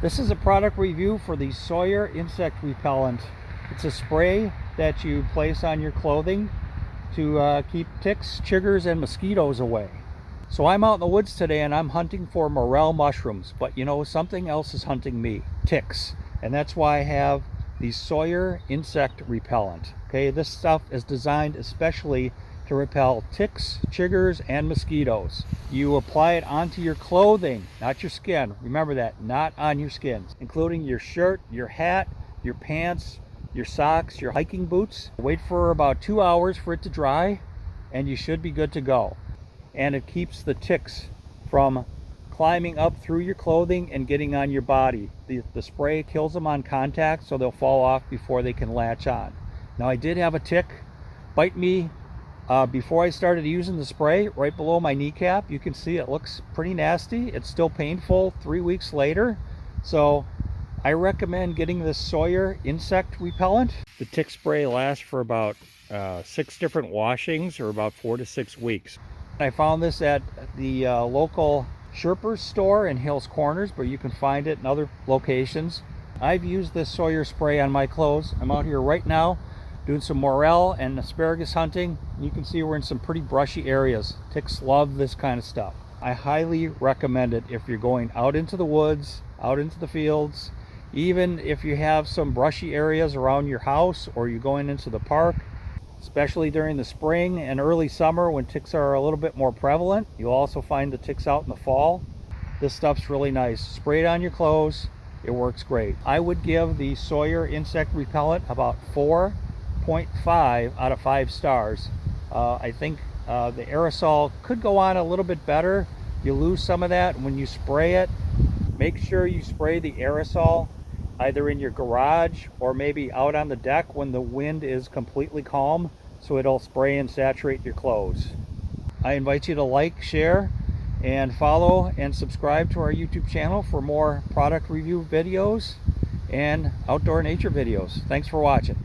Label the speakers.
Speaker 1: This is a product review for the Sawyer Insect Repellent. It's a spray that you place on your clothing to keep ticks, chiggers, and mosquitoes away. So I'm out in the woods today and I'm hunting for morel mushrooms, but you know, something else is hunting me, ticks. And that's why I have the Sawyer Insect Repellent. Okay, this stuff is designed especially to repel ticks, chiggers, and mosquitoes. You apply it onto your clothing, not your skin. Remember that, not on your skin, including your shirt, your hat, your pants, your socks, your hiking boots. Wait for about 2 hours for it to dry and you should be good to go. And it keeps the ticks from climbing up through your clothing and getting on your body. The spray kills them on contact, so they'll fall off before they can latch on. Now, I did have a tick bite me before I started using the spray, right below my kneecap. You can see it looks pretty nasty. It's still painful 3 weeks later. So I recommend getting this Sawyer Insect Repellent. The tick spray lasts for about 6 different washings, or about 4 to 6 weeks. I found this at the local Sherper's store in Hills Corners, but you can find it in other locations. I've used this Sawyer spray on my clothes. I'm out here right now doing some morel and asparagus hunting. You can see we're in some pretty brushy areas. Ticks love this kind of stuff. I highly recommend it if you're going out into the woods, out into the fields, even if you have some brushy areas around your house or you're going into the park, especially during the spring and early summer when ticks are a little bit more prevalent. You'll also find the ticks out in the fall. This stuff's really nice. Spray it on your clothes. It works great. I would give the Sawyer Insect Repellent about 4.5 out of 5 stars. I think the aerosol could go on a little bit better. You lose some of that when you spray it. Make sure you spray the aerosol either in your garage or maybe out on the deck when the wind is completely calm, so it'll spray and saturate your clothes. I invite you to like, share, and follow and subscribe to our YouTube channel for more product review videos and outdoor nature videos. Thanks for watching.